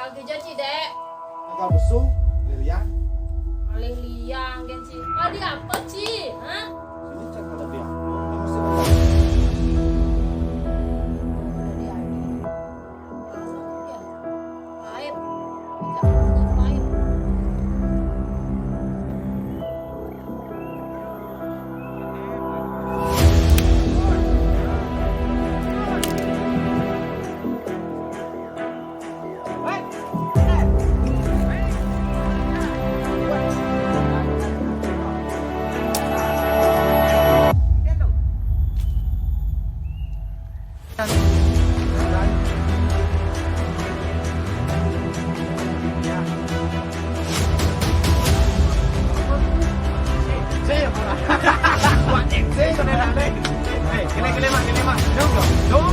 kaki jadi dek. Agak besuk, lirian. Paling liang kan sih. Kali apa sih? Hah? Sini cek kalau dia. Kamu sih betul. Saya, buat MC, kena nak deh. Kena mak, jom.